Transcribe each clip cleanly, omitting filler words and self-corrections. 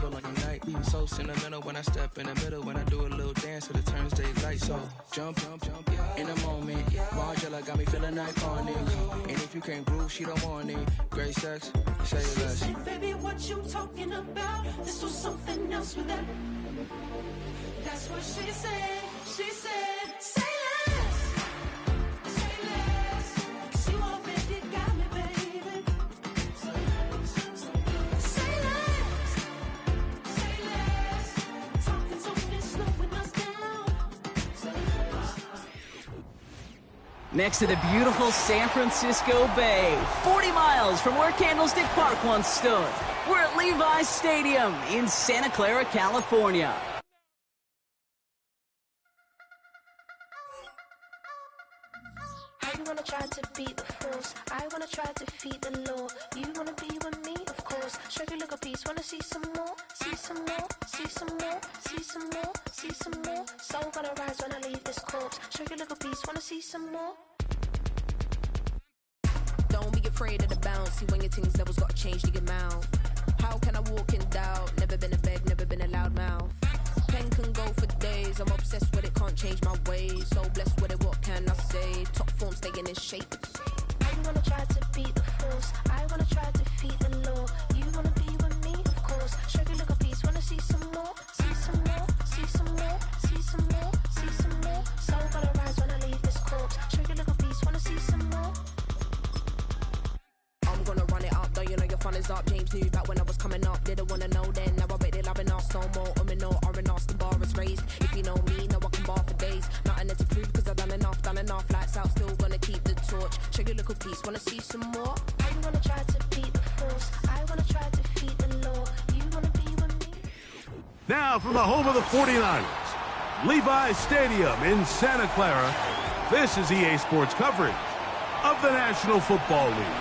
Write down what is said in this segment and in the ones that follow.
table on your night. Be so sentimental when I step in the middle. When I do a little dance to the turns daylight. So jump, in the moment. Margella got me feeling iconic. And if you can't groove, she don't want it. Great sex, say less. She said, baby, what you talking about? This was something else with that. That's what she said. She said, say less. Say less. 'Cause you already got me, baby. Say less. Say less. Say less. Talking so fast, slowing us down. Say less. Next to the beautiful San Francisco Bay, 40 miles from where Candlestick Park once stood, we're at Levi's Stadium in Santa Clara, California. You wanna try to beat the force, I wanna try to defeat the law. You wanna be with me, of course. Show you a little piece, wanna see some more, see some more, see some more, see some more, see some more. Soul gonna rise when I leave this corpse. Show you a little piece, wanna see some more. Don't be afraid of the bounce. See when your things levels gotta change to your mouth. How can I walk in doubt? Never been a beg, never been a loud mouth. Pen can go for days. I'm obsessed with it, can't change my ways. So blessed with it, what can I say? Top form staying in shape. You wanna try to beat the force, I wanna try to defeat the law. You wanna be with me, of course. Show you a little piece, wanna see some more, see some more, see some more, see some more, see some more. Soul gonna rise when I leave this corpse. Show you a little piece, wanna see some more. I'm gonna run it up, though you know your fun is up. James knew back when I was coming up, didn't wanna know then. Now I bet they're loving us no more. No, R&R's the bar is raised. If you know me, know I can bar for days. Nothing to prove cause I've done enough. Lights out, still gonna keep the torch. Show you a little piece, wanna see some more? You wanna try to beat the force, I wanna try to defeat the law. You wanna be with me. Now from the home of the 49ers, Levi's Stadium in Santa Clara, this is EA Sports coverage of the National Football League.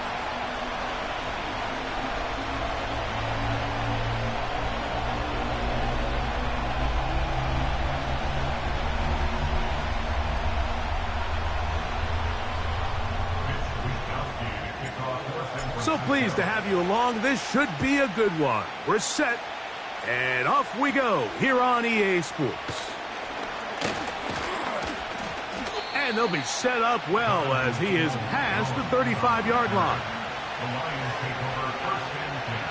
So pleased to have you along. This should be a good one. We're set, and off we go here on EA Sports. And they'll be set up well as he is past the 35-yard line. The Lions take over first and 10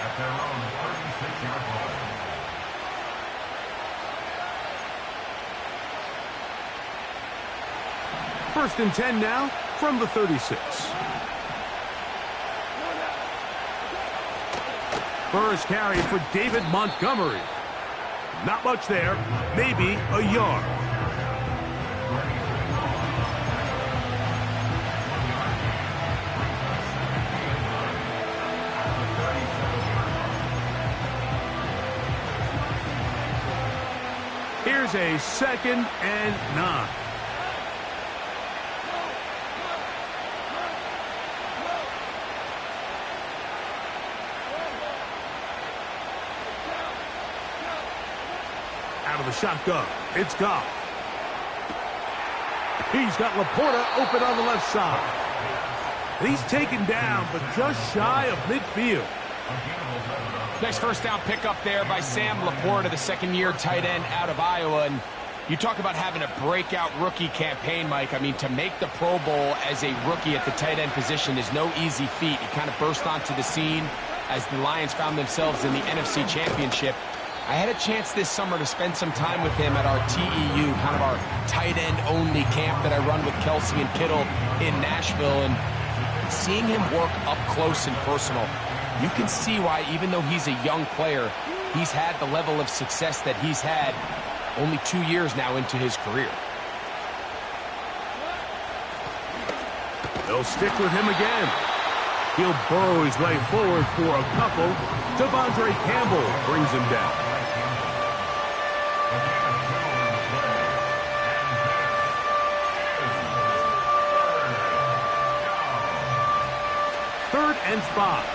at their own 36-yard line. First and 10 now from the 36. First carry for David Montgomery. Not much there, maybe a yard. Here's a 2nd and 9. Out of the shotgun, it's Goff. He's got Laporta open on the left side. He's taken down, but just shy of midfield. Nice first down pickup there by Sam Laporta, the second-year tight end out of Iowa. And you talk about having a breakout rookie campaign, Mike. I mean, to make the Pro Bowl as a rookie at the tight end position is no easy feat. He kind of burst onto the scene as the Lions found themselves in the NFC Championship. I had a chance this summer to spend some time with him at our TEU, kind of our tight end only camp that I run with Kelsey and Kittle in Nashville, and seeing him work up close and personal, you can see why, even though he's a young player, he's had the level of success that he's had only 2 years now into his career. They'll stick with him again. He'll burrow his way forward for a couple. Devondre Campbell brings him down. Third and 5.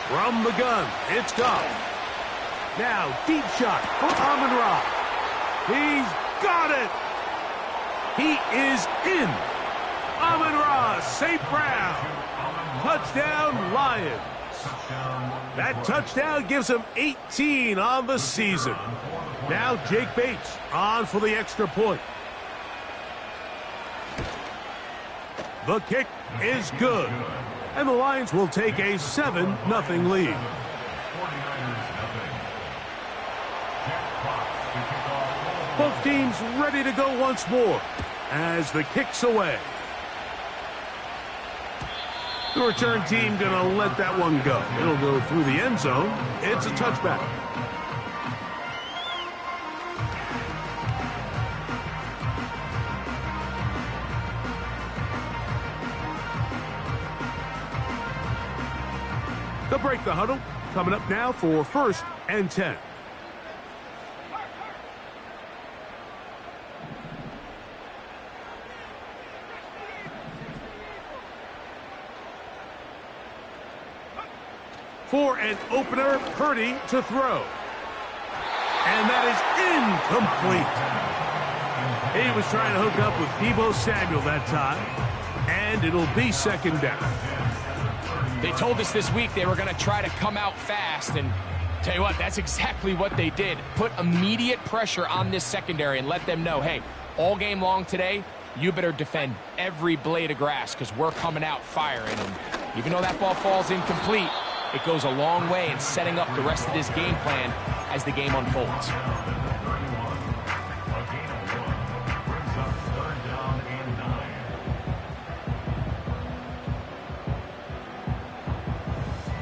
From the gun, it's Goff. Now, deep shot for Amon-Ra. He's got it. He is in. Amon-Ra, St. Brown. Touchdown, Lions. That touchdown gives him 18 on the season. Now Jake Bates on for the extra point. The kick is good. And the Lions will take a 7-0 lead. Both teams ready to go once more as the kick's away. The return team going to let that one go. It'll go through the end zone. It's a touchback. They'll break the huddle. Coming up now for 1st and 10. For an opener, Purdy to throw. And that is incomplete. He was trying to hook up with Deebo Samuel that time. And it'll be 2nd down. They told us this week they were going to try to come out fast, and tell you what, that's exactly what they did. Put immediate pressure on this secondary and let them know, hey, all game long today, you better defend every blade of grass because we're coming out firing. And even though that ball falls incomplete, it goes a long way in setting up the rest of this game plan as the game unfolds.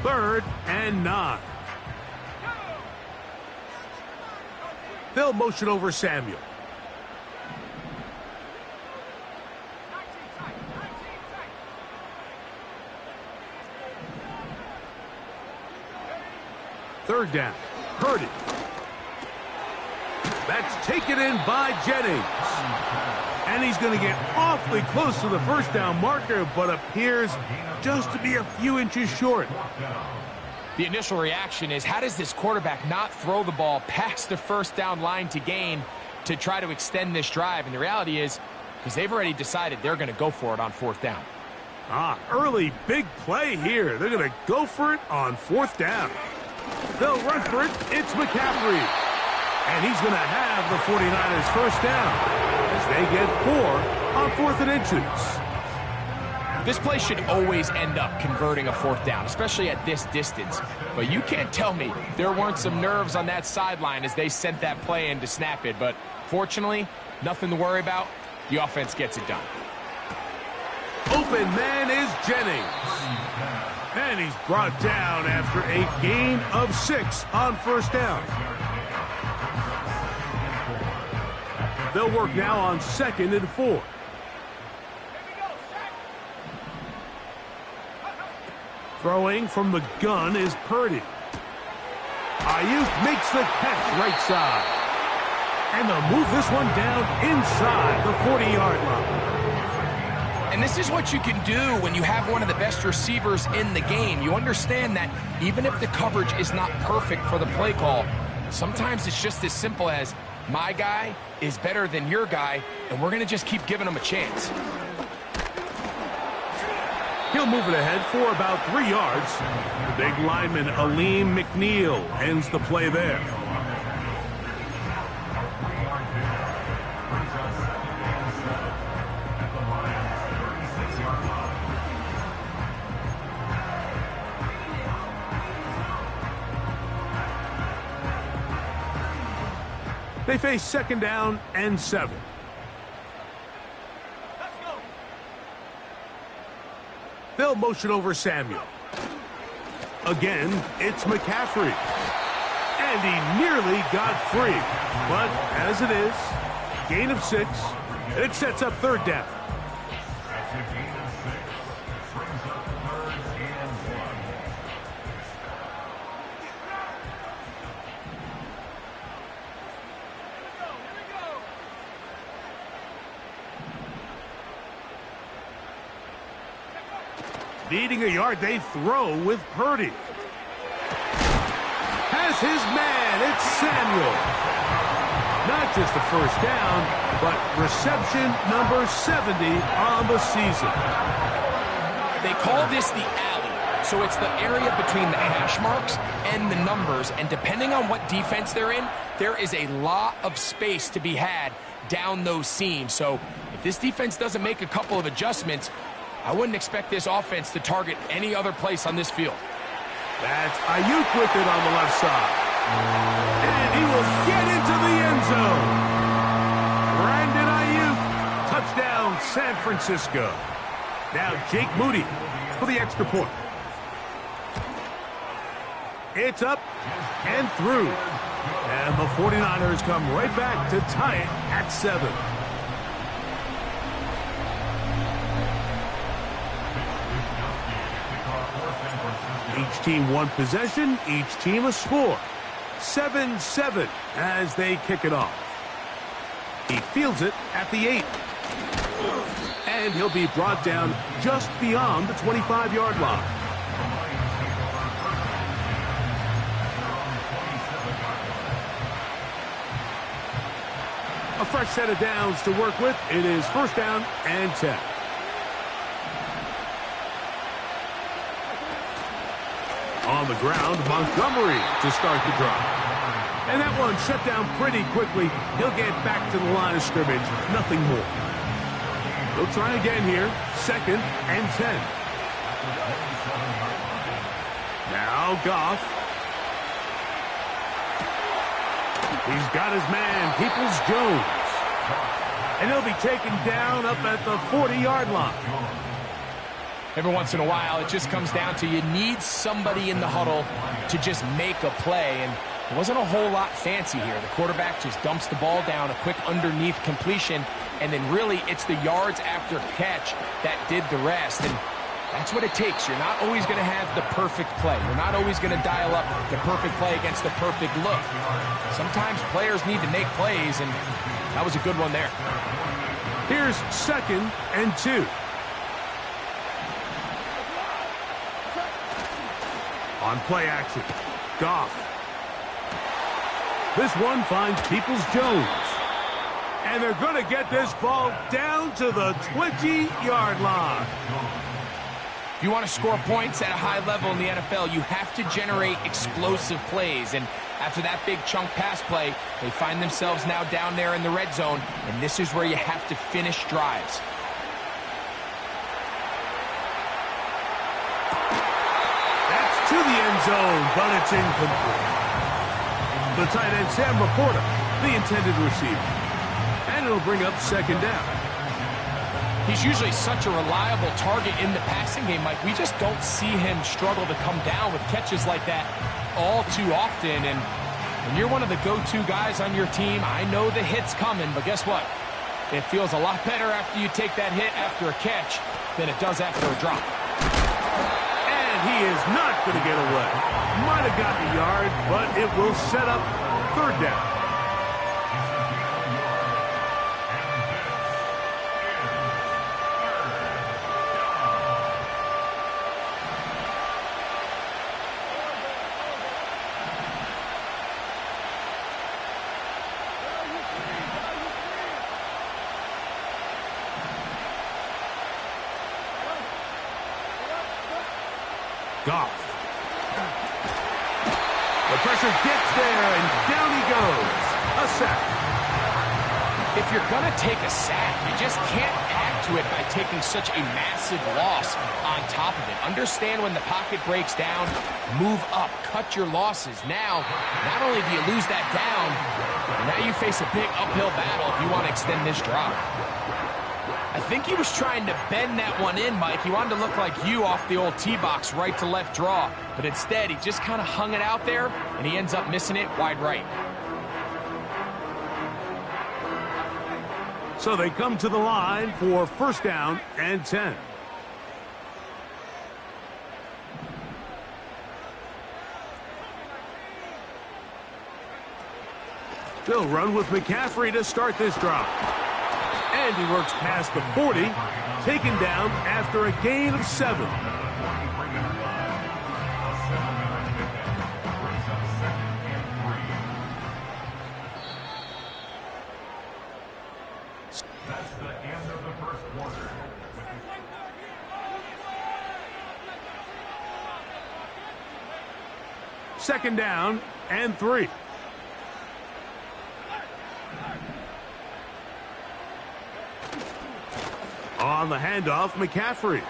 3rd and 9. They'll motion over Samuel. Third down. Purdy. That's taken in by Jennings. And he's going to get awfully close to the first down marker, but appears just to be a few inches short. The initial reaction is, how does this quarterback not throw the ball past the first down line to gain to try to extend this drive? And the reality is, because they've already decided they're going to go for it on 4th down. Early big play here. They're going to go for it on 4th down. They'll run for it. It's McCaffrey. And he's going to have the 49ers first down as they get 4 on 4th and inches. This play should always end up converting a 4th down, especially at this distance. But you can't tell me there weren't some nerves on that sideline as they sent that play in to snap it. But fortunately, nothing to worry about. The offense gets it done. Open man is Jennings. And he's brought down after a gain of 6 on 1st down. They'll work now on 2nd and 4. Throwing from the gun is Purdy. Ayuk makes the catch right side. And they'll move this one down inside the 40-yard line. And this is what you can do when you have one of the best receivers in the game. You understand that even if the coverage is not perfect for the play call, sometimes it's just as simple as, my guy is better than your guy, and we're going to just keep giving him a chance. He'll move it ahead for about 3 yards. The big lineman, Aleem McNeil, ends the play there. They face 2nd down and 7. They'll motion over Samuel. Again, it's McCaffrey. And he nearly got free. But as it is, gain of 6, and it sets up 3rd down. Needing a yard, they throw with Purdy. Has his man, it's Samuel. Not just the first down, but reception number 70 on the season. They call this the alley. So it's the area between the hash marks and the numbers, and depending on what defense they're in, there is a lot of space to be had down those seams. So if this defense doesn't make a couple of adjustments, I wouldn't expect this offense to target any other place on this field. That's Ayuk with it on the left side. And he will get into the end zone. Brandon Ayuk, touchdown San Francisco. Now Jake Moody for the extra point. It's up and through. And the 49ers come right back to tie it at 7. Each team one possession, each team a score. 7-7 as they kick it off. He fields it at the 8. And he'll be brought down just beyond the 25-yard line. A fresh set of downs to work with. It is first down and 10. On the ground, Montgomery to start the drive. And that one shut down pretty quickly. He'll get back to the line of scrimmage. Nothing more. He'll try again here. Second and 10. Now Goff. He's got his man, Peoples-Jones. And he'll be taken down up at the 40-yard line. Every once in a while, it just comes down to you need somebody in the huddle to just make a play, and it wasn't a whole lot fancy here. The quarterback just dumps the ball down, a quick underneath completion, and then really it's the yards after catch that did the rest, and that's what it takes. You're not always going to have the perfect play. You're not always going to dial up the perfect play against the perfect look. Sometimes players need to make plays, and that was a good one there. Here's second and 2. On play action, Goff. This one finds Peoples-Jones. And they're going to get this ball down to the 20-yard line. If you want to score points at a high level in the NFL, you have to generate explosive plays. And after that big chunk pass play, they find themselves now down there in the red zone. And this is where you have to finish drives. To the end zone, but it's incomplete. The tight end, Sam Laporta, the intended receiver. And it'll bring up second down. He's usually such a reliable target in the passing game, Mike. We just don't see him struggle to come down with catches like that all too often. And when you're one of the go-to guys on your team, I know the hit's coming, but guess what? It feels a lot better after you take that hit after a catch than it does after a drop. He is not going to get away. Might have gotten a yard, but it will set up third down. Goff. The pressure gets there, and down he goes. A sack. If you're going to take a sack, you just can't add to it by taking such a massive loss on top of it. Understand when the pocket breaks down, move up, cut your losses. Now, not only do you lose that down, but now you face a big uphill battle if you want to extend this drive. I think he was trying to bend that one in, Mike. He wanted to look like you off the old tee box, right to left draw. But instead, he just kind of hung it out there, and he ends up missing it wide right. So they come to the line for first down and 10. They'll run with McCaffrey to start this drive. And he works past the 40, taken down after a gain of 7. That's the end of the first quarter. 2nd down and 3. On the handoff, McCaffrey.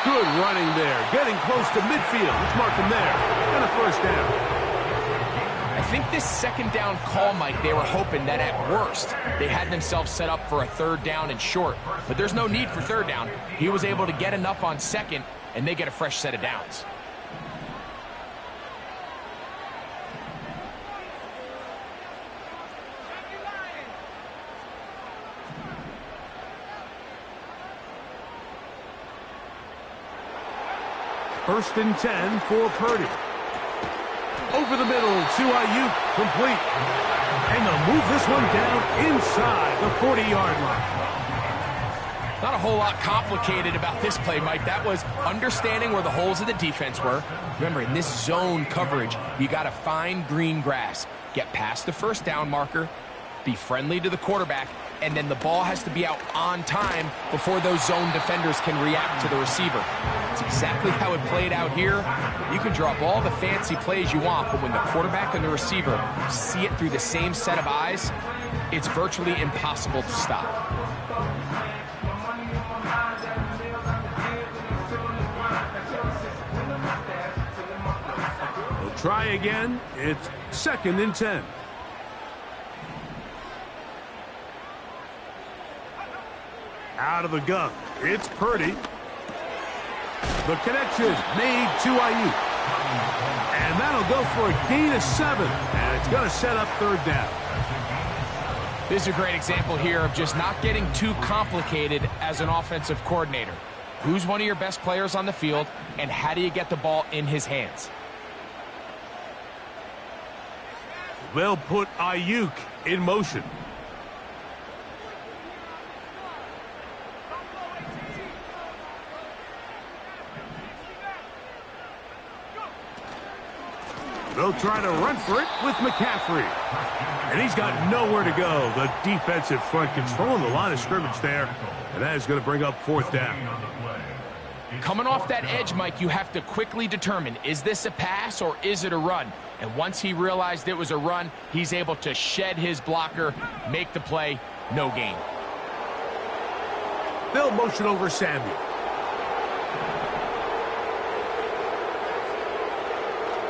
Good running there. Getting close to midfield. Let's mark him there. And a 1st down. I think this 2nd down call, Mike, they were hoping that at worst they had themselves set up for a 3rd down and short. But there's no need for 3rd down. He was able to get enough on 2nd, and they get a fresh set of downs. First and 10 for Purdy. Over the middle to Ayuk, complete. And they'll move this one down inside the 40-yard line. Not a whole lot complicated about this play, Mike. That was understanding where the holes of the defense were. Remember, in this zone coverage, you got to find green grass. Get past the 1st down marker, be friendly to the quarterback, and then the ball has to be out on time before those zone defenders can react to the receiver. It's exactly how it played out here. You can draw up all the fancy plays you want, but when the quarterback and the receiver see it through the same set of eyes, it's virtually impossible to stop. We'll try again. It's 2nd and 10. Out of the gun, it's Purdy. The connection made to Ayuk. And that'll go for a gain of 7. And it's going to set up 3rd down. This is a great example here of just not getting too complicated as an offensive coordinator. Who's one of your best players on the field, and how do you get the ball in his hands? They'll put Ayuk in motion. They'll try to run for it with McCaffrey. And he's got nowhere to go. The defensive front controlling the line of scrimmage there. And that is going to bring up 4th down. Coming off that edge, Mike, you have to quickly determine, is this a pass or is it a run? And once he realized it was a run, he's able to shed his blocker, make the play, no gain. They'll motion over Samuel.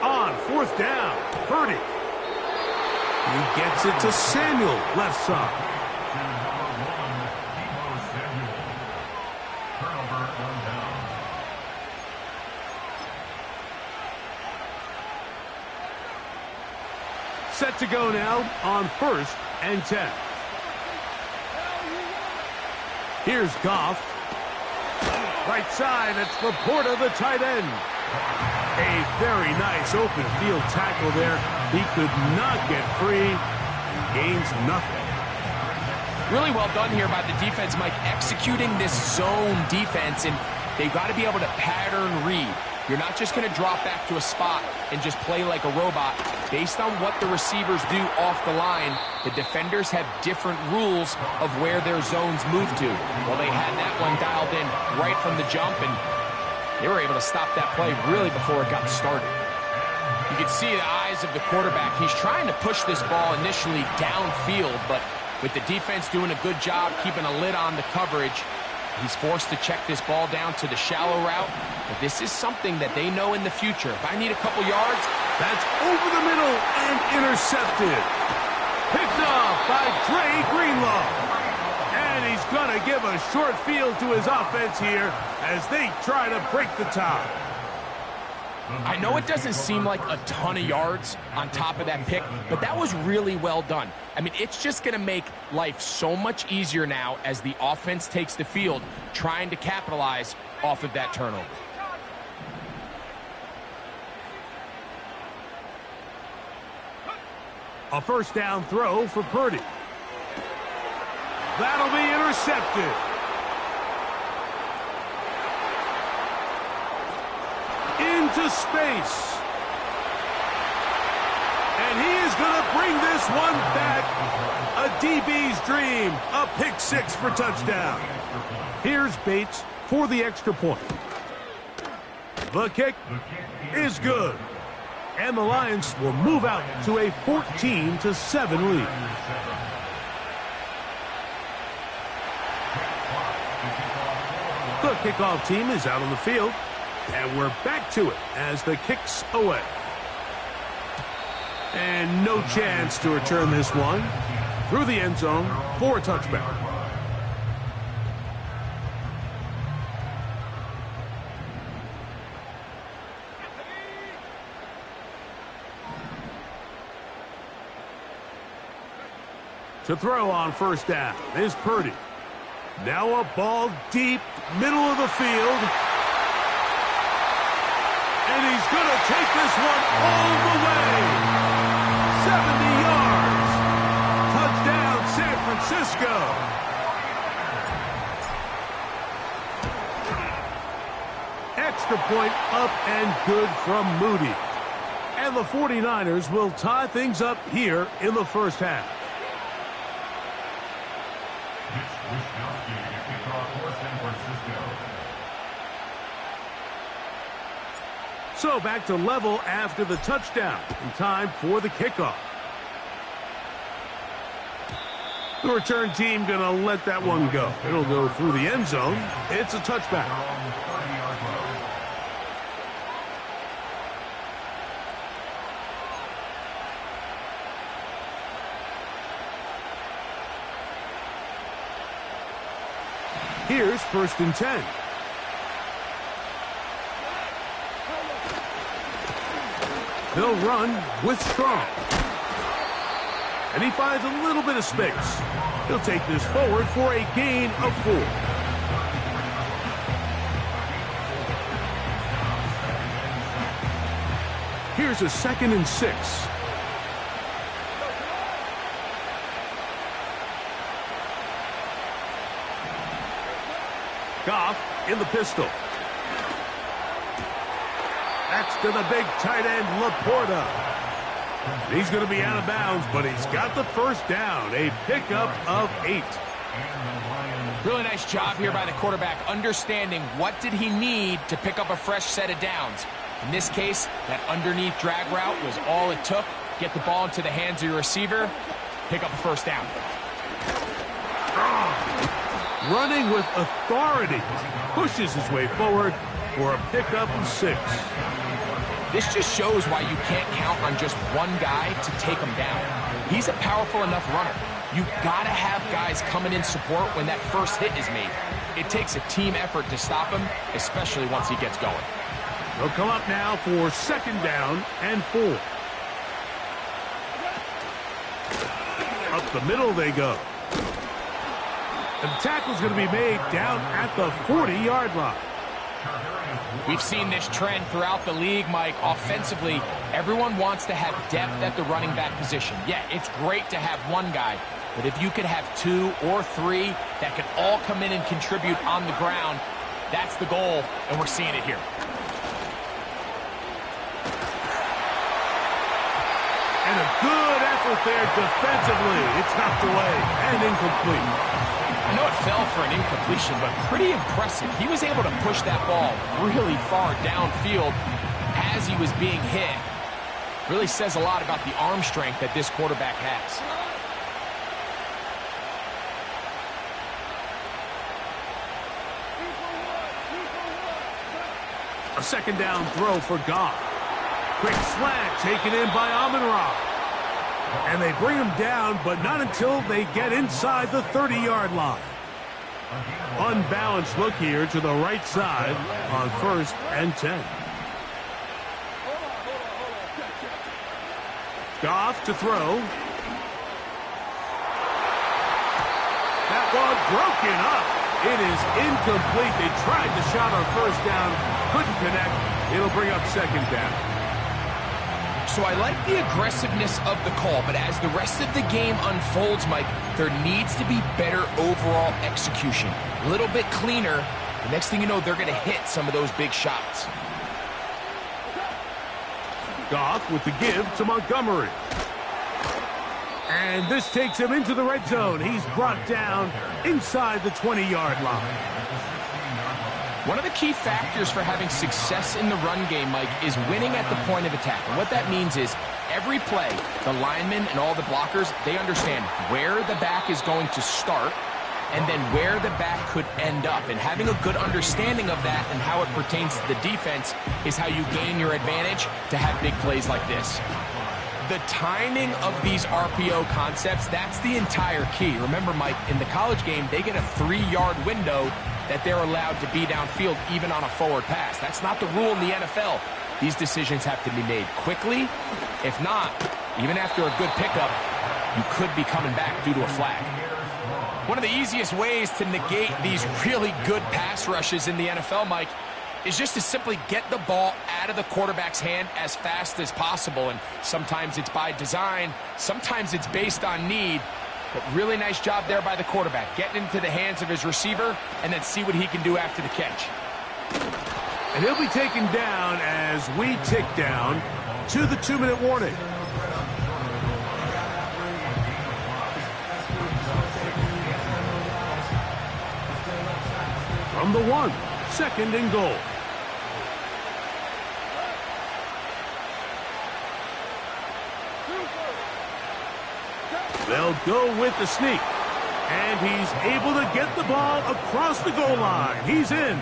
On 4th down, Purdy. He gets it to Samuel, left side. Set to go now on 1st and 10. Here's Goff. Right side, it's Laporta, the tight end. A very nice open field tackle there. He could not get free and gains nothing. Really well done here by the defense, Mike, executing this zone defense, and they've got to be able to pattern read. You're not just going to drop back to a spot and just play like a robot. Based on what the receivers do off the line, the defenders have different rules of where their zones move to. Well, they had that one dialed in right from the jump, and they were able to stop that play really before it got started. You can see the eyes of the quarterback. He's trying to push this ball initially downfield, but with the defense doing a good job keeping a lid on the coverage, he's forced to check this ball down to the shallow route. But this is something that they know in the future. If I need a couple yards, that's over the middle and intercepted. Picked off by Dre Greenlaw. And he's going to give a short field to his offense here as they try to break the tie. I know it doesn't seem like a ton of yards on top of that pick, but that was really well done. I mean, it's just going to make life so much easier now as the offense takes the field, trying to capitalize off of that turnover. A first down throw for Purdy. That'll be intercepted. Into space. And he is going to bring this one back. A DB's dream. A pick six for touchdown. Here's Bates for the extra point. The kick is good. And the Lions will move out to a 14-7 lead. The kickoff team is out on the field, and we're back to it as the kick's away. And no chance to return this one through the end zone for a touchback. To throw on first down is Purdy. Now a ball deep, middle of the field. And he's going to take this one all the way. 70 yards. Touchdown, San Francisco. Extra point up and good from Moody. And the 49ers will tie things up here in the first half. So back to level after the touchdown. In time for the kickoff. The return team going to let that one go. It'll go through the end zone. It's a touchback. Here's 1st and 10. They'll run with Strong. And he finds a little bit of space. He'll take this forward for a gain of 4. Here's a 2nd and 6. Goff in the pistol. That's to the big tight end, Laporta. He's going to be out of bounds, but he's got the first down. A pickup of 8. Really nice job here by the quarterback, understanding what did he need to pick up a fresh set of downs. In this case, that underneath drag route was all it took. Get the ball into the hands of your receiver, pick up a first down. Running with authority. Pushes his way forward for a pickup of 6. This just shows why you can't count on just one guy to take him down. He's a powerful enough runner. You gotta have guys coming in support when that first hit is made. It takes a team effort to stop him, especially once he gets going. They'll come up now for 2nd down and 4. Up the middle they go. And the tackle's going to be made down at the 40-yard line. We've seen this trend throughout the league, Mike. Offensively, everyone wants to have depth at the running back position. Yeah, it's great to have one guy, but if you could have 2 or 3 that could all come in and contribute on the ground, that's the goal, and we're seeing it here. And a good effort there defensively. It's knocked away and incomplete. I know it fell for an incompletion, but pretty impressive. He was able to push that ball really far downfield as he was being hit. Really says a lot about the arm strength that this quarterback has. A 2nd down throw for Goff. Quick slant taken in by Amon-Ra. And they bring him down, but not until they get inside the 30-yard line. Unbalanced look here to the right side on 1st and 10. Goff to throw. That one broken up. It is incomplete. They tried the shot on 1st down, couldn't connect. It'll bring up 2nd down. So I like the aggressiveness of the call, but as the rest of the game unfolds, Mike, there needs to be better overall execution. A little bit cleaner. The next thing you know, they're going to hit some of those big shots. Goff with the give to Montgomery. And this takes him into the red zone. He's brought down inside the 20-yard line. One of the key factors for having success in the run game, Mike, is winning at the point of attack. And what that means is every play, the linemen and all the blockers, they understand where the back is going to start and then where the back could end up. And having a good understanding of that and how it pertains to the defense is how you gain your advantage to have big plays like this. The timing of these RPO concepts, that's the entire key. Remember, Mike, in the college game, they get a 3-yard window that they're allowed to be downfield even on a forward pass. That's not the rule in the NFL. These decisions have to be made quickly. If not, even after a good pickup, you could be coming back due to a flag. One of the easiest ways to negate these really good pass rushes in the NFL, Mike, is just to simply get the ball out of the quarterback's hand as fast as possible. And sometimes it's by design, sometimes it's based on need. But really nice job there by the quarterback, getting into the hands of his receiver and then see what he can do after the catch. And he'll be taken down as we tick down to the 2-minute warning. From the 1, 2nd and goal. They'll go with the sneak. And he's able to get the ball across the goal line. He's in.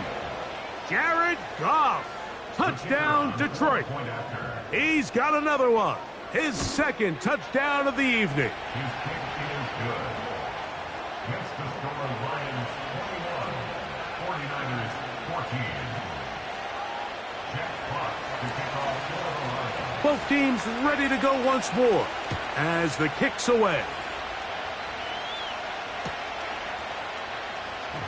Jared Goff. Touchdown, Detroit. He's got another one. His 2nd touchdown of the evening. His kick is good. Gets the score Lions 21, 49ers 14. Jack Fox to kick off for the Lions. Both teams ready to go once more as the kick's away.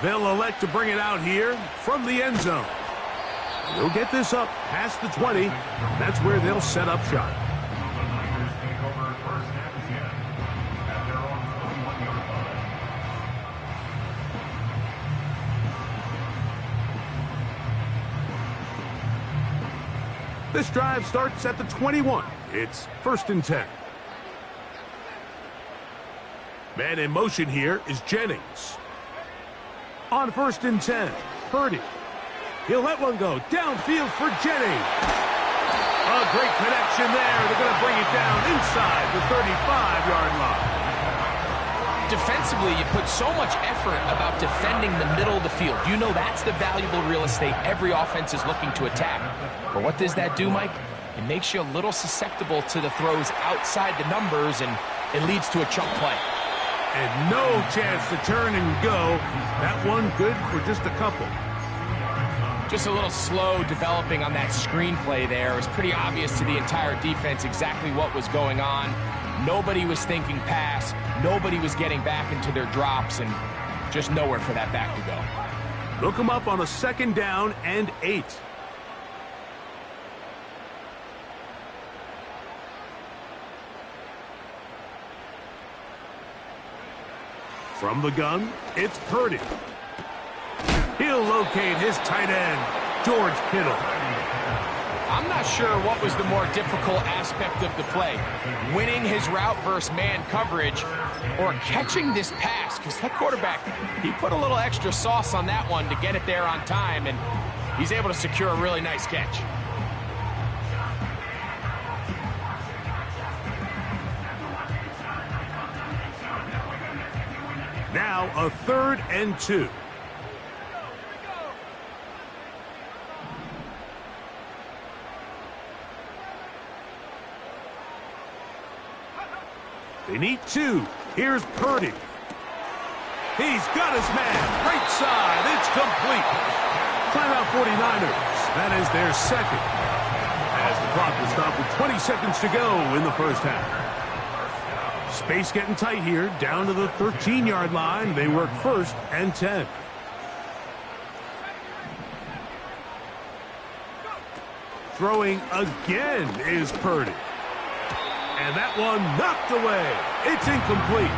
They'll elect to bring it out here from the end zone. They'll get this up past the 20. That's where they'll set up shop. The Niners take over first and 10 at their own 41-yard line. This drive starts at the 21. It's 1st and 10. Man in motion here is Jennings. On 1st and 10, Purdy. He'll let one go downfield for Jennings. A great connection there. They're going to bring it down inside the 35-yard line. Defensively, you put so much effort about defending the middle of the field. You know that's the valuable real estate every offense is looking to attack. But what does that do, Mike? It makes you a little susceptible to the throws outside the numbers, and it leads to a chunk play. And no chance to turn and go. That one good for just a couple. Just a little slow developing on that screenplay there. It was pretty obvious to the entire defense exactly what was going on. Nobody was thinking pass. Nobody was getting back into their drops, and just nowhere for that back to go. Look him up on a 2nd down and 8. From the gun, it's Purdy. He'll locate his tight end, George Kittle. I'm not sure what was the more difficult aspect of the play. Winning his route versus man coverage or catching this pass, because that quarterback, he put a little extra sauce on that one to get it there on time, and he's able to secure a really nice catch. Now a 3rd and 2. They need 2. Here's Purdy. He's got his man. Right side. It's complete. Timeout 49ers. That is their 2nd. As the clock will stop with 20 seconds to go in the first half. Space getting tight here, down to the 13-yard line. They work 1st and 10. Throwing again is Purdy. And that one knocked away. It's incomplete.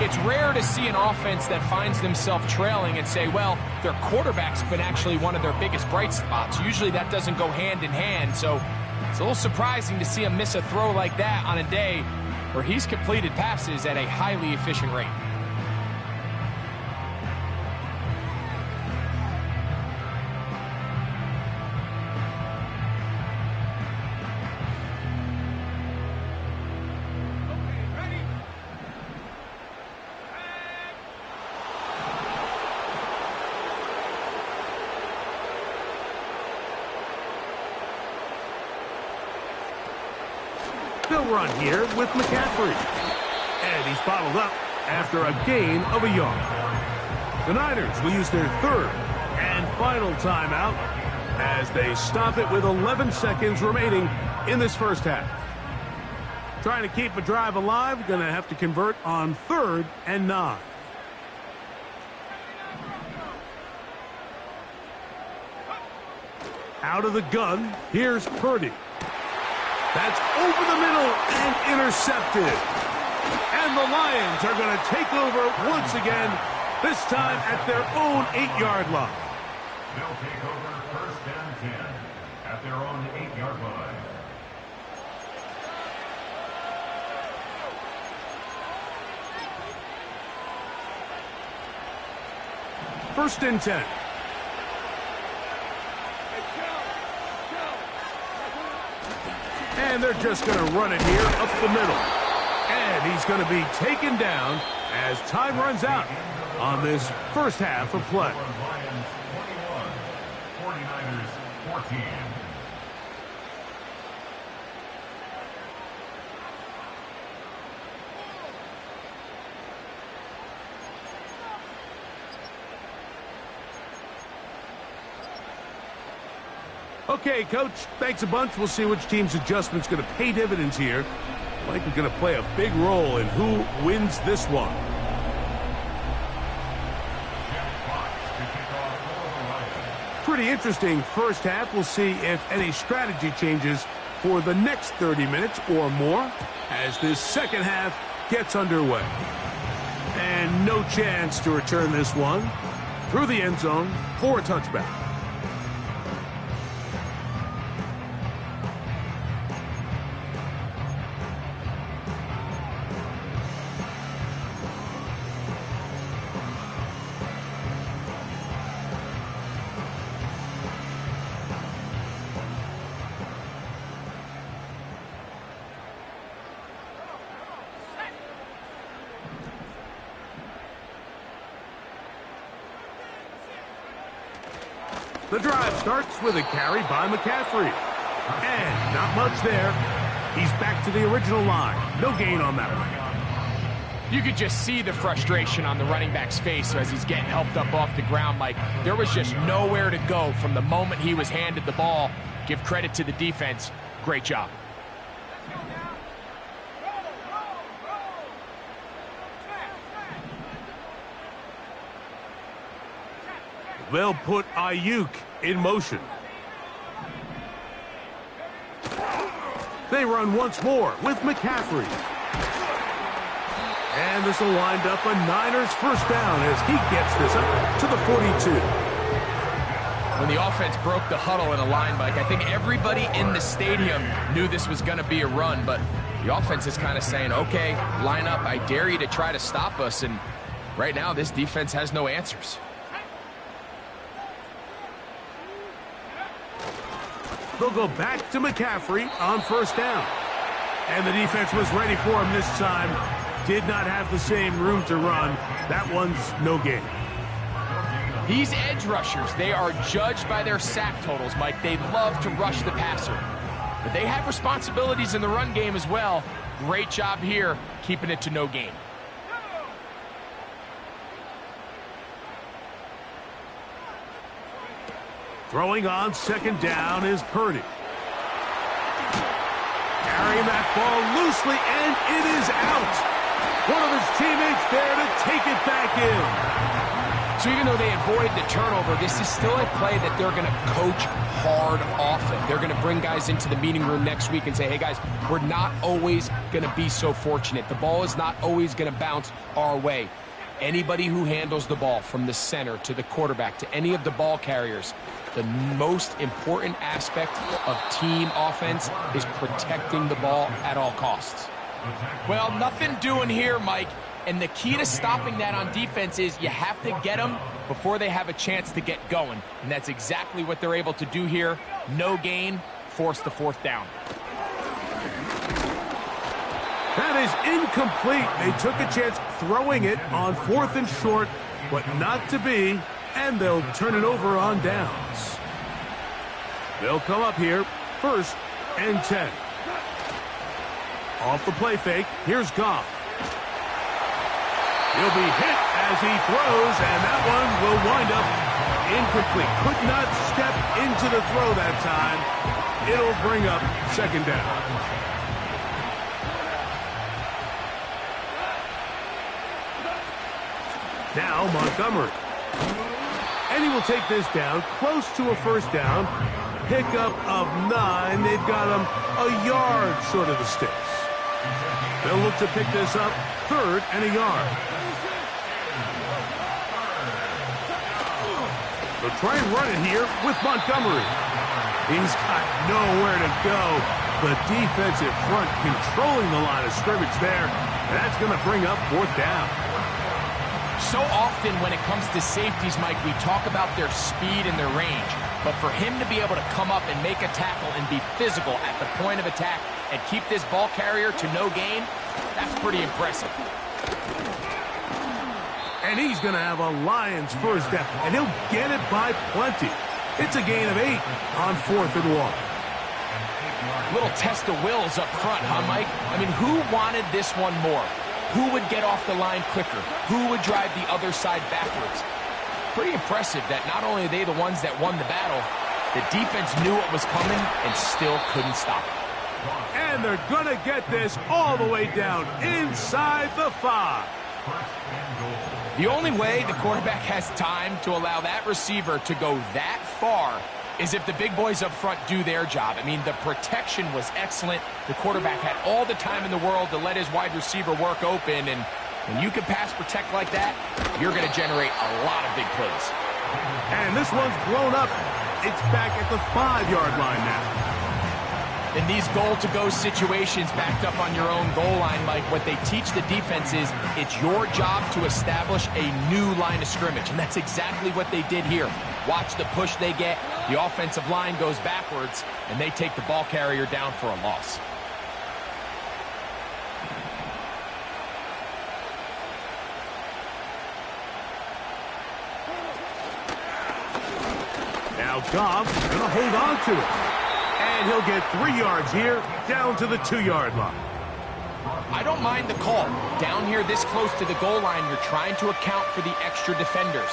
It's rare to see an offense that finds themselves trailing and say, well, their quarterback's been actually one of their biggest bright spots. Usually that doesn't go hand in hand, so it's a little surprising to see him miss a throw like that on a day where he's completed passes at a highly efficient rate. They'll run here with McCaffrey. And he's bottled up after a gain of a yard. The Niners will use their third and final timeout as they stop it with 11 seconds remaining in this first half. Trying to keep a drive alive, going to have to convert on 3rd and 9. Out of the gun, here's Purdy. That's over the middle and intercepted. And the Lions are going to take over once again, this time at their own 8-yard line. They'll take over 1st and 10 at their own 8-yard line. First and 10. And they're just going to run it here up the middle. And he's going to be taken down as time runs out on this first half of play. Lions 21, 49ers 14. Okay, Coach, thanks a bunch. We'll see which team's adjustment's going to pay dividends here. Mike is going to play a big role in who wins this one. Pretty interesting first half. We'll see if any strategy changes for the next 30 minutes or more as this second half gets underway. And no chance to return this one through the end zone for a touchback. The drive starts with a carry by McCaffrey. And not much there. He's back to the original line. No gain on that one. You could just see the frustration on the running back's face as he's getting helped up off the ground. Mike, there was just nowhere to go from the moment he was handed the ball. Give credit to the defense. Great job. They'll put Ayuk in motion. They run once more with McCaffrey. And this will wind up a Niners first down as he gets this up to the 42. When the offense broke the huddle in a line, Mike, I think everybody in the stadium knew this was going to be a run, but the offense is kind of saying, okay, line up, I dare you to try to stop us, and right now this defense has no answers. They'll go back to McCaffrey on first down. And the defense was ready for him this time. Did not have the same room to run. That one's no gain. These edge rushers, they are judged by their sack totals, Mike. They love to rush the passer. But they have responsibilities in the run game as well. Great job here, keeping it to no gain. Throwing on second down is Purdy. Carrying that ball loosely, and it is out. One of his teammates there to take it back in. So even though they avoided the turnover, this is still a play that they're going to coach hard often. They're going to bring guys into the meeting room next week and say, hey guys, we're not always going to be so fortunate. The ball is not always going to bounce our way. Anybody who handles the ball from the center to the quarterback to any of the ball carriers, the most important aspect of team offense is protecting the ball at all costs. Well, nothing doing here, Mike. And the key to stopping that on defense is you have to get them before they have a chance to get going. And that's exactly what they're able to do here. No gain, force the fourth down. That is incomplete. They took a chance throwing it on 4th and short, but not to be, and they'll turn it over on downs. They'll come up here, 1st and 10. Off the play fake, here's Goff. He'll be hit as he throws, and that one will wind up incomplete. Could not step into the throw that time. It'll bring up second down. Now Montgomery. And he will take this down close to a first down. Pickup of 9. They've got him a yard short of the sticks. They'll look to pick this up 3rd and a yard. They'll try and run it here with Montgomery. He's got nowhere to go. The defensive front controlling the line of scrimmage there. That's going to bring up 4th down. So often when it comes to safeties, Mike, we talk about their speed and their range. But for him to be able to come up and make a tackle and be physical at the point of attack and keep this ball carrier to no gain, that's pretty impressive. And he's going to have a Lions first down, and he'll get it by plenty. It's a gain of 8 on 4th and 1. Little test of wills up front, huh, Mike? I mean, who wanted this one more? Who would get off the line quicker? Who would drive the other side backwards? Pretty impressive that not only are they the ones that won the battle, the defense knew what was coming and still couldn't stop it. And they're going to get this all the way down inside the 5. The only way the quarterback has time to allow that receiver to go that far is if the big boys up front do their job. I mean, the protection was excellent. The quarterback had all the time in the world to let his wide receiver work open, and when you can pass protect like that, you're going to generate a lot of big plays. And this one's blown up. It's back at the 5-yard line now. In these goal-to-go situations backed up on your own goal line, Mike, what they teach the defense is it's your job to establish a new line of scrimmage, and that's exactly what they did here. Watch the push they get. The offensive line goes backwards, and they take the ball carrier down for a loss. Now Goff's going to hold on to it. And he'll get 3 yards here, down to the 2-yard line. I don't mind the call. Down here this close to the goal line, you're trying to account for the extra defenders.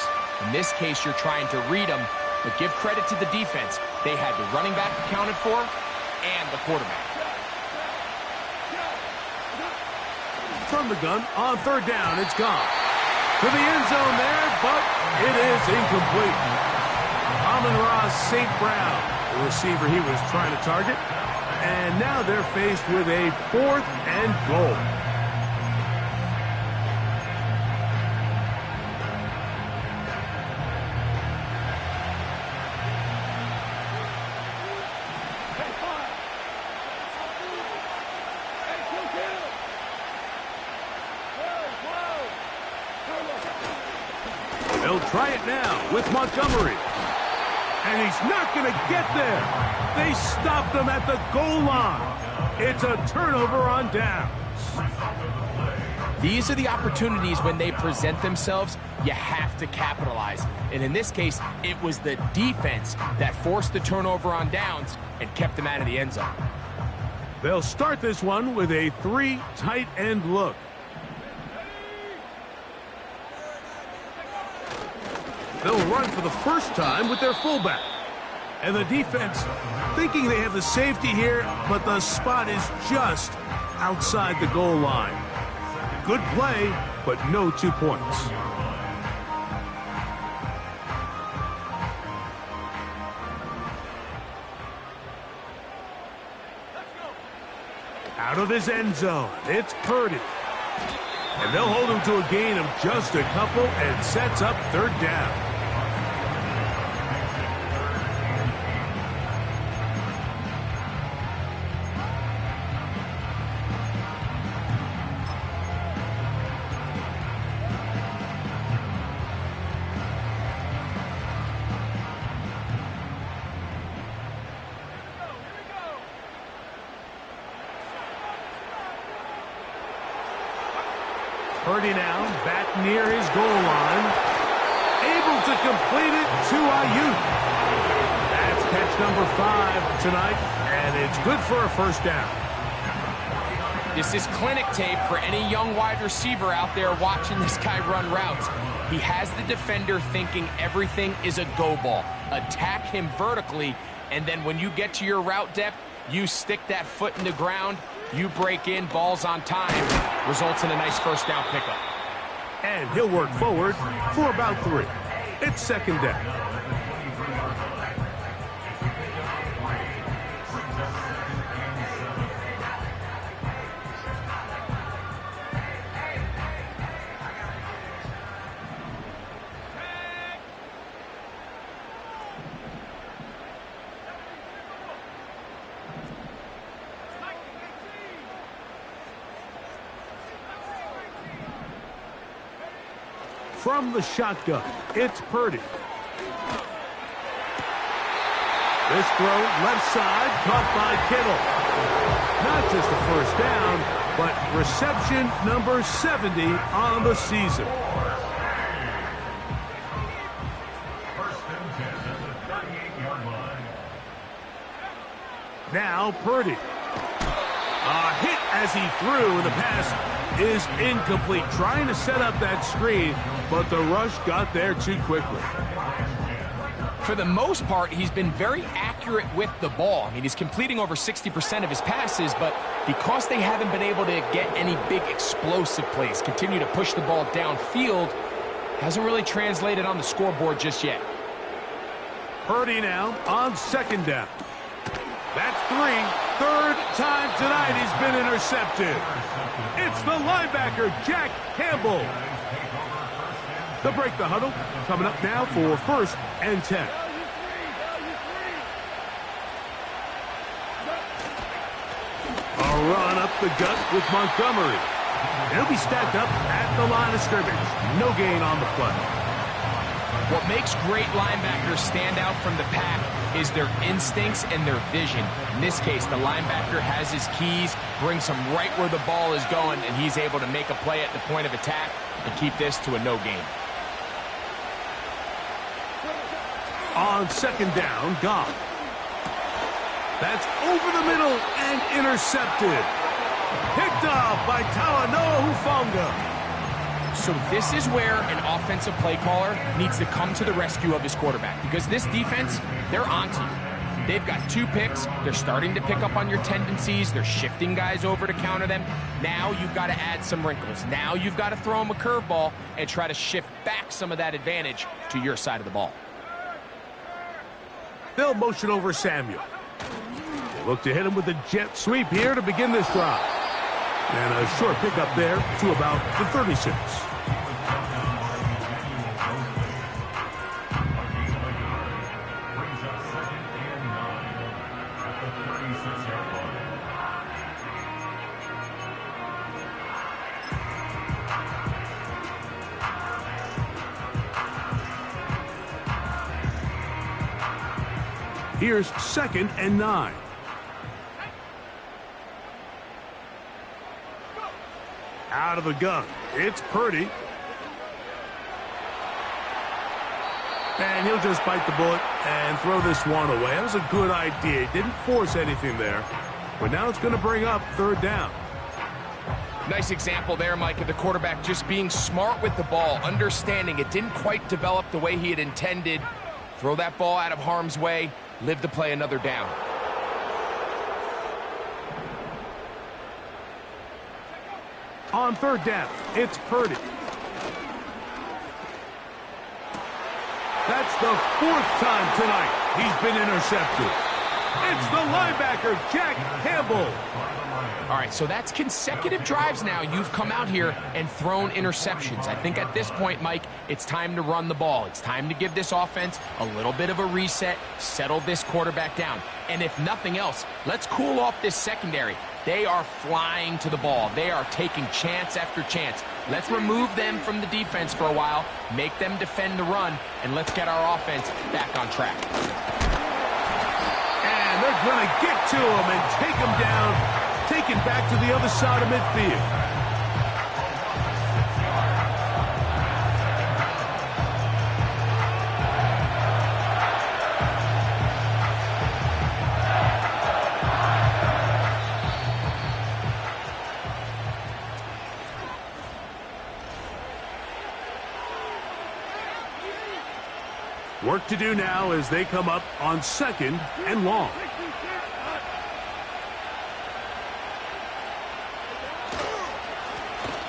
In this case, you're trying to read them, but give credit to the defense. They had the running back accounted for and the quarterback. From the gun on 3rd down, it's Goff. To the end zone there, but it is incomplete. Amon-Ra St. Brown, the receiver he was trying to target. And now they're faced with a 4th and goal. They'll try it now with Montgomery. And he's not going to get there. They stopped him at the goal line. It's a turnover on downs. These are the opportunities when they present themselves, you have to capitalize. And in this case, it was the defense that forced the turnover on downs and kept them out of the end zone. They'll start this one with a 3 tight end look. They'll run for the first time with their fullback. And the defense thinking they have the safety here, but the spot is just outside the goal line. Good play, but no 2 points. Out of his end zone, it's Purdy. And they'll hold him to a gain of just a couple and sets up 3rd down. Purdy now back near his goal line. Able to complete it to Ayuk. That's catch number 5 tonight, and it's good for a first down. This is clinic tape for any young wide receiver out there watching this guy run routes. He has the defender thinking everything is a go ball. Attack him vertically, and then when you get to your route depth, you stick that foot in the ground, you break in, balls on time, results in a nice first down pickup. And he'll work forward for about 3. It's second down. From the shotgun, it's Purdy. This throw left side, caught by Kittle. Not just a first down, but reception number 70 on the season. First and 10 at the 38-yard line. Now Purdy. A hit as he threw, and the pass is incomplete. Trying to set up that screen, but the rush got there too quickly. For the most part, he's been very accurate with the ball. I mean, he's completing over 60% of his passes, but because they haven't been able to get any big explosive plays, continue to push the ball downfield, hasn't really translated on the scoreboard just yet. Purdy now on second down. That's 3. Third time tonight he's been intercepted. It's the linebacker, Jack Campbell. They'll break the huddle. Coming up now for first and 10. A run up the gut with Montgomery. He'll be stacked up at the line of scrimmage. No gain on the play. What makes great linebackers stand out from the pack is their instincts and their vision. In this case, the linebacker has his keys, brings him right where the ball is going, and he's able to make a play at the point of attack and keep this to a no gain. On second down, Goff. That's over the middle and intercepted. Picked off by Talanoa Hufanga. So this is where an offensive play caller needs to come to the rescue of his quarterback, because this defense, they're onto you. They've got 2 picks. They're starting to pick up on your tendencies. They're shifting guys over to counter them. Now you've got to add some wrinkles. Now you've got to throw them a curveball and try to shift back some of that advantage to your side of the ball. They'll motion over Samuel. They look to hit him with a jet sweep here to begin this drive. And a short pickup there to about the 36. Here's second and 9. Out of the gun, it's Purdy. And he'll just bite the bullet and throw this one away. That was a good idea. He didn't force anything there. But now it's going to bring up third down. Nice example there, Mike, of the quarterback just being smart with the ball, understanding it didn't quite develop the way he had intended. Throw that ball out of harm's way, live to play another down. On third down, it's Purdy. That's the 4th time tonight he's been intercepted. It's the linebacker, Jack Campbell. All right, so that's consecutive drives now. You've come out here and thrown interceptions. I think at this point, Mike, it's time to run the ball. It's time to give this offense a little bit of a reset, settle this quarterback down. And if nothing else, let's cool off this secondary. They are flying to the ball. They are taking chance after chance. Let's remove them from the defense for a while, make them defend the run, and let's get our offense back on track. And they're going to get to him and take him down. Taken back to the other side of midfield. Work to do now as they come up on 2nd and long.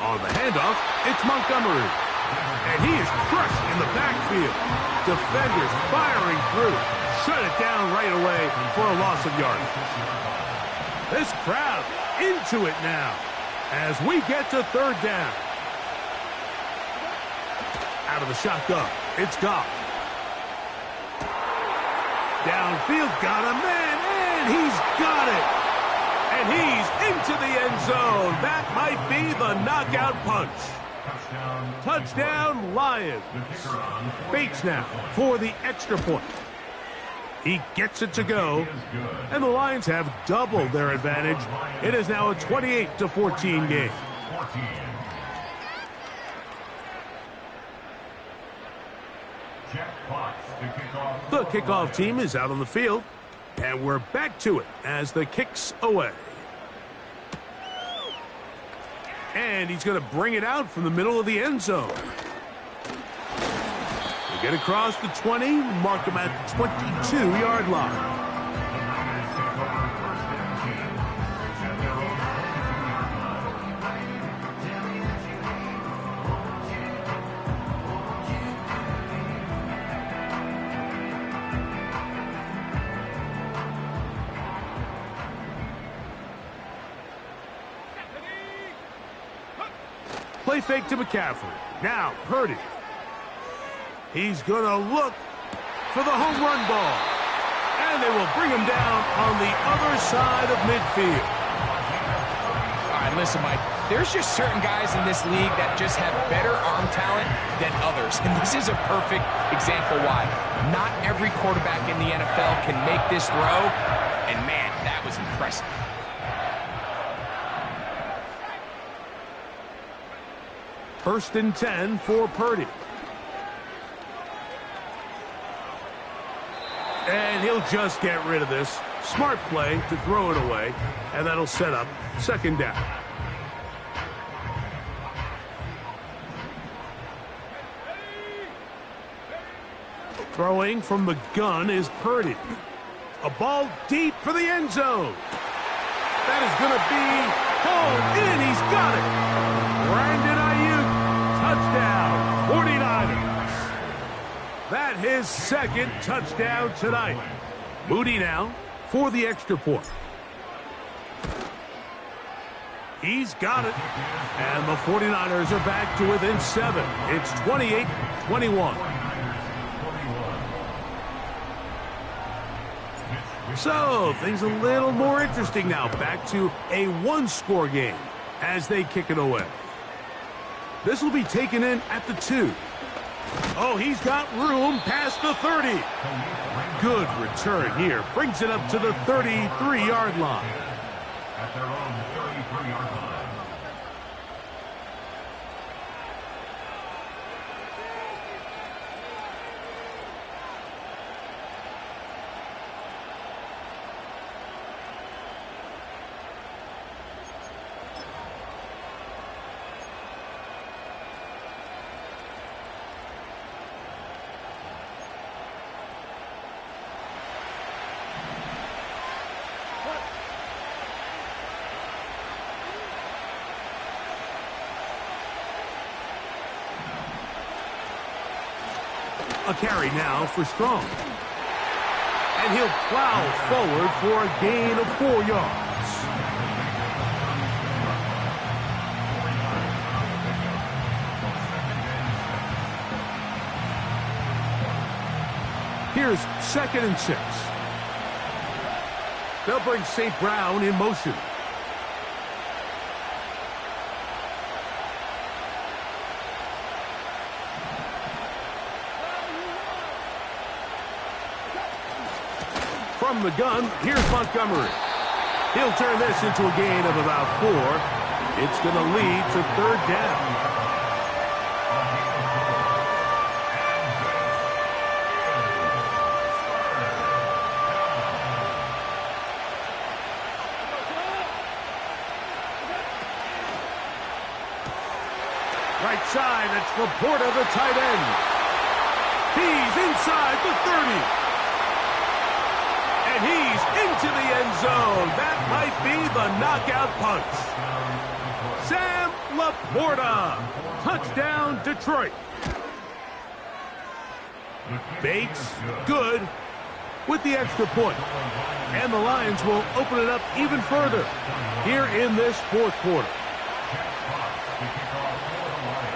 On the handoff, it's Montgomery. And he is crushed in the backfield. Defenders firing through. Shut it down right away for a loss of yardage. This crowd into it now as we get to 3rd down. Out of the shotgun, it's Goff. Downfield, got a man, and he's got it. And he's into the end zone. That might be the knockout punch. Touchdown, Lions. Bates now for the extra point. He gets it to go, and the Lions have doubled their advantage. It is now a 28-14 game. The kickoff team is out on the field, and we're back to it as the kick's away. And he's going to bring it out from the middle of the end zone. They get across the 20, mark him at the 22-yard line. Play fake to McCaffrey. Now, Purdy. He's going to look for the home run ball. And they will bring him down on the other side of midfield. All right, listen, Mike. There's just certain guys in this league that just have better arm talent than others. And this is a perfect example why. Not every quarterback in the NFL can make this throw. And, man, that was impressive. First and 10 for Purdy. And he'll just get rid of this. Smart play to throw it away, and that'll set up 2nd down. Throwing from the gun is Purdy. A ball deep for the end zone. That is going to be pulled in. He's got it. Brandon Ayuk. Touchdown, 49ers. That his 2nd touchdown tonight. Moody now for the extra point. He's got it. And the 49ers are back to within 7. It's 28-21. So, things a little more interesting now. Back to a 1-score game as they kick it away. This will be taken in at the 2. Oh, he's got room past the 30. Good return here. Brings it up to the 33-yard line. At their own 33-yard line. A carry now for Strong. And he'll plow forward for a gain of 4 yards. Here's 2nd and 6. They'll bring St. Brown in motion. From the gun, here's Montgomery. He'll turn this into a gain of about 4. It's going to lead to 3rd down. Right side, it's Laporta, the tight end. He's inside the 30. And he's into the end zone. That might be the knockout punch. Sam Laporta. Touchdown, Detroit. Bates, good, with the extra point. And the Lions will open it up even further here in this fourth quarter.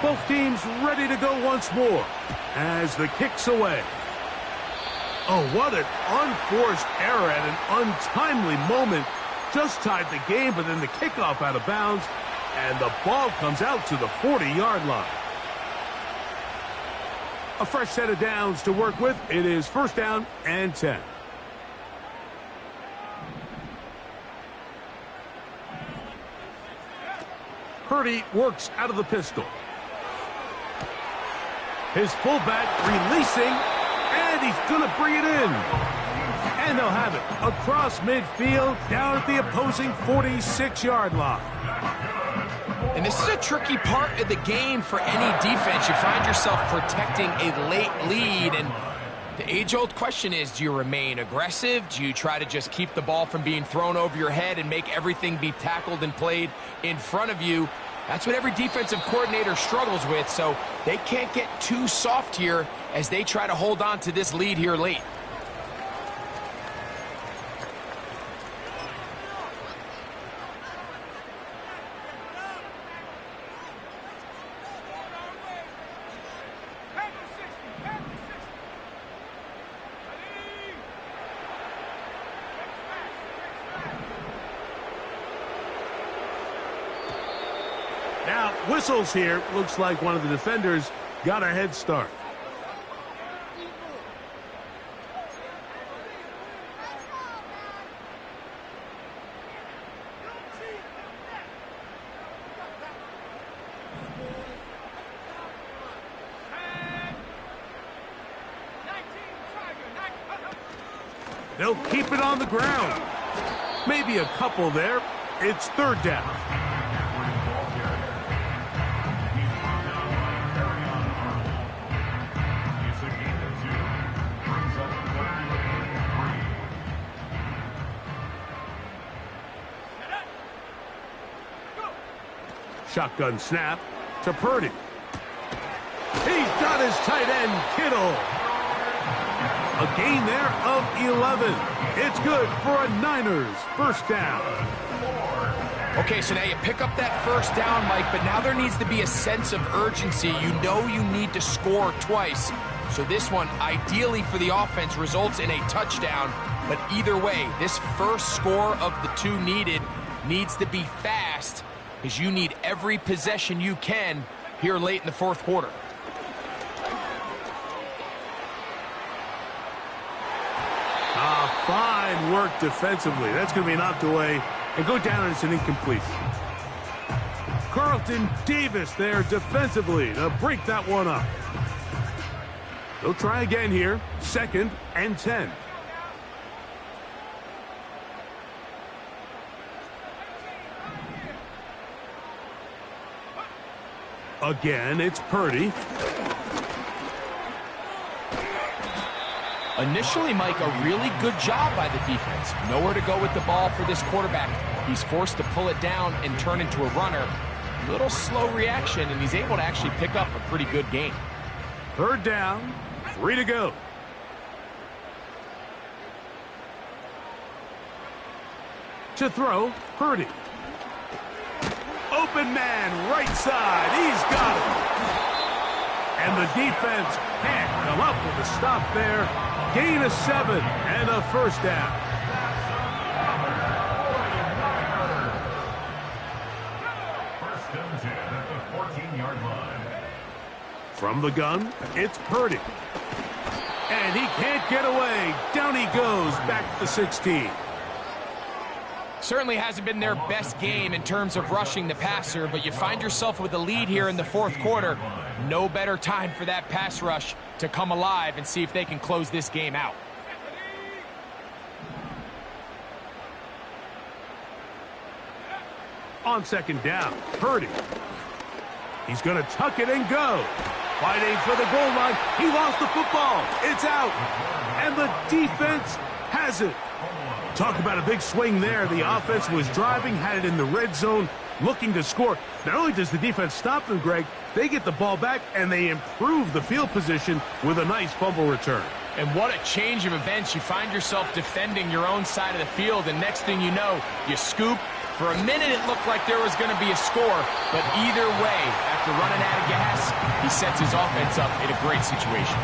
Both teams ready to go once more as the kick's away. Oh, what an unforced error at an untimely moment. Just tied the game, but then the kickoff out of bounds, and the ball comes out to the 40-yard line. A fresh set of downs to work with. It is first down and 10. Purdy works out of the pistol. His fullback releasing, and he's going to bring it in. And they'll have it across midfield, down at the opposing 46-yard line. And this is a tricky part of the game for any defense. You find yourself protecting a late lead, and the age-old question is, do you remain aggressive? Do you try to just keep the ball from being thrown over your head and make everything be tackled and played in front of you? That's what every defensive coordinator struggles with, so they can't get too soft here as they try to hold on to this lead here late. Now, whistles here. Looks like one of the defenders got a head start. They'll keep it on the ground. Maybe a couple there. It's third down. Shotgun snap to Purdy. He's got his tight end, Kittle. A gain there of 11. It's good for a Niners first down. Okay, so now you pick up that first down, Mike, but now there needs to be a sense of urgency. You know you need to score twice. So this one, ideally for the offense, results in a touchdown. But either way, this first score of the two needed needs to be fast, because you need every possession you can here late in the fourth quarter. Fine work defensively. That's going to be knocked away and go down as an incompletion. Carlton Davis there defensively to break that one up. They'll try again here. Second and 10. Again, it's Purdy. Initially, Mike, a really good job by the defense. Nowhere to go with the ball for this quarterback. He's forced to pull it down and turn into a runner. Little slow reaction, and he's able to actually pick up a pretty good gain. Third down, 3 to go. To throw, Purdy. Open man, right side. He's got it. And the defense can't come up with a stop there. Gain of 7 and a first down. First and 10 at the 14-yard line. From the gun, it's Purdy. And he can't get away. Down he goes, back to the 16. Certainly hasn't been their best game in terms of rushing the passer, but you find yourself with a lead here in the fourth quarter. No better time for that pass rush to come alive and see if they can close this game out. On second down, Purdy. He's going to tuck it and go. Fighting for the goal line. He lost the football. It's out. And the defense has it. Talk about a big swing there. The offense was driving, had it in the red zone, looking to score. Not only does the defense stop them, Greg, they get the ball back and they improve the field position with a nice fumble return. And what a change of events. You find yourself defending your own side of the field, and next thing you know, you scoop. For a minute, it looked like there was going to be a score, but either way, after running out of gas, he sets his offense up in a great situation.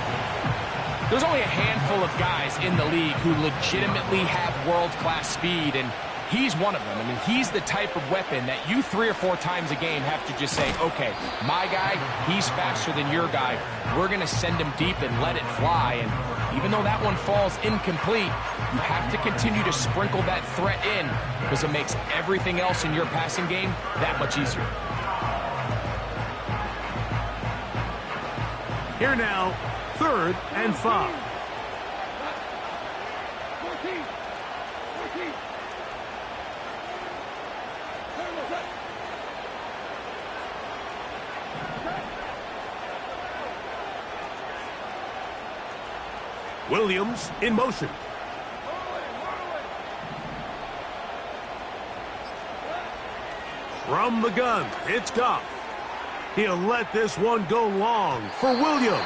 There's only a handful of guys in the league who legitimately have world-class speed, and he's one of them. I mean, he's the type of weapon that you 3 or 4 times a game have to just say, okay, my guy, he's faster than your guy. We're going to send him deep and let it fly. And even though that one falls incomplete, you have to continue to sprinkle that threat in because it makes everything else in your passing game that much easier. Here now, 3rd and 5. Williams in motion. From the gun, it's Goff. He'll let this one go long for Williams.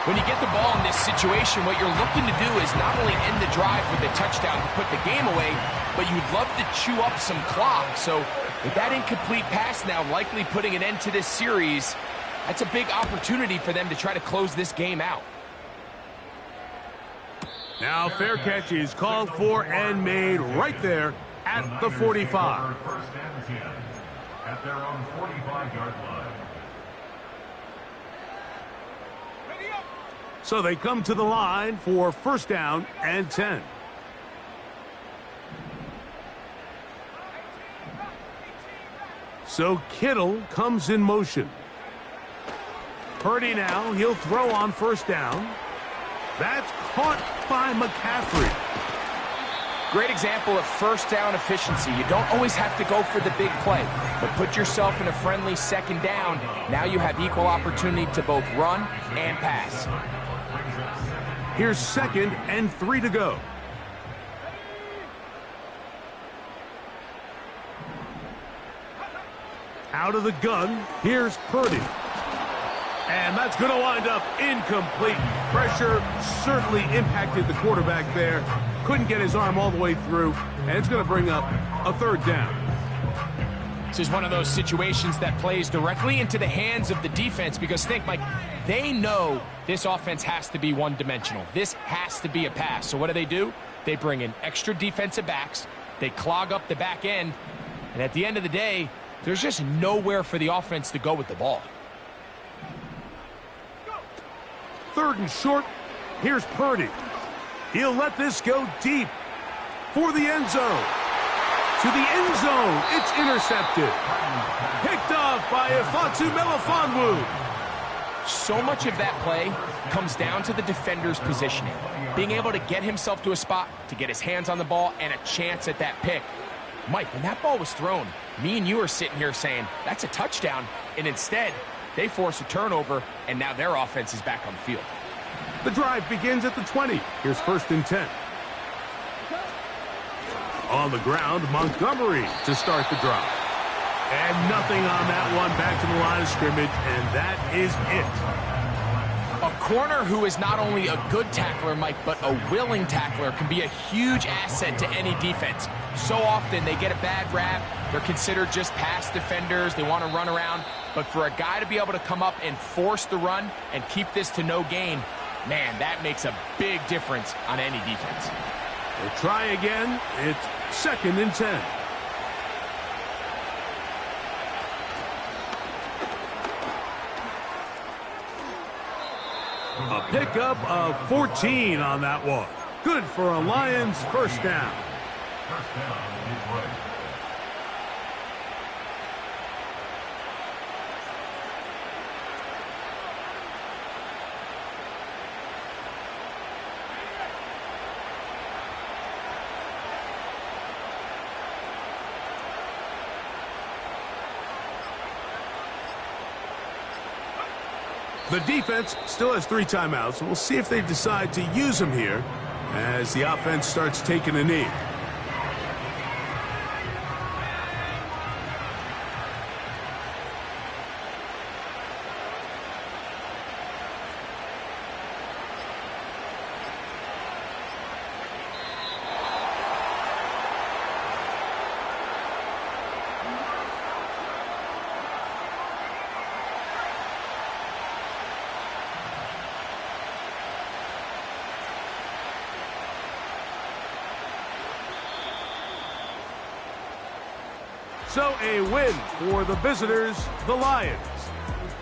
When you get the ball in this situation, what you're looking to do is not only end the drive with a touchdown to put the game away, but you'd love to chew up some clock. So with that incomplete pass now likely putting an end to this series, that's a big opportunity for them to try to close this game out. Now fair catch is called for and made right there at the 45. First and 10 at their own 45-yard line. So they come to the line for 1st down and 10. So Kittle comes in motion. Purdy now, he'll throw on 1st down. That's caught by McCaffrey. Great example of 1st down efficiency. You don't always have to go for the big play, but put yourself in a friendly 2nd down. Now you have equal opportunity to both run and pass. Here's 2nd and 3 to go. Out of the gun, here's Purdy. And that's going to wind up incomplete. Pressure certainly impacted the quarterback there. Couldn't get his arm all the way through, and it's going to bring up a 3rd down. This is one of those situations that plays directly into the hands of the defense because think, Mike, they know this offense has to be one-dimensional. This has to be a pass. So what do? They bring in extra defensive backs. They clog up the back end. And at the end of the day, there's just nowhere for the offense to go with the ball. 3rd and short. Here's Purdy. He'll let this go deep for the end zone. To the end zone. It's intercepted. Picked off by Ifeatu Melifonwu. So much of that play comes down to the defender's positioning. Being able to get himself to a spot, to get his hands on the ball, and a chance at that pick. Mike, when that ball was thrown, me and you are sitting here saying, that's a touchdown. And instead, they force a turnover, and now their offense is back on the field. The drive begins at the 20. Here's 1st and 10. On the ground, Montgomery to start the drive. And nothing on that one. Back to the line of scrimmage, and that is it. A corner who is not only a good tackler, Mike, but a willing tackler can be a huge asset to any defense. So often they get a bad rap. They're considered just pass defenders. They want to run around. But for a guy to be able to come up and force the run and keep this to no gain, man, that makes a big difference on any defense. We'll try again. It's 2nd and 10. A pickup of 14 on that one. Good for a Lions 1st down. 1st down, Detroit. The defense still has 3 timeouts, and we'll see if they decide to use them here as the offense starts taking a knee. So a win for the visitors, the Lions.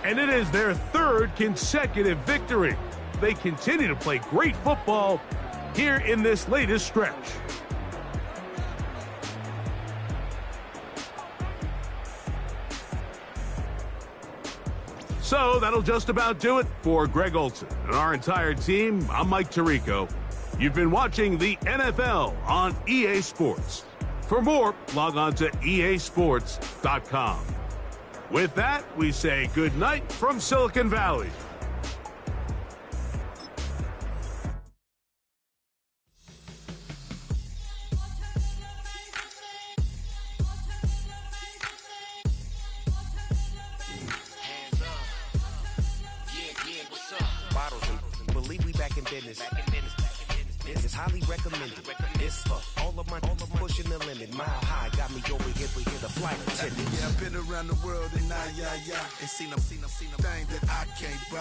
And it is their 3rd consecutive victory. They continue to play great football here in this latest stretch. So that'll just about do it for Greg Olsen and our entire team. I'm Mike Tirico. You've been watching the NFL on EA Sports. For more, log on to easports.com. With that, we say good night from Silicon Valley. Bottles and believe we back in business. This is highly recommended. It's for all of my pushing the limit. Mile high got me over here for the flight attendant. Yeah, I've been around the world and and seen them things that I can't buy.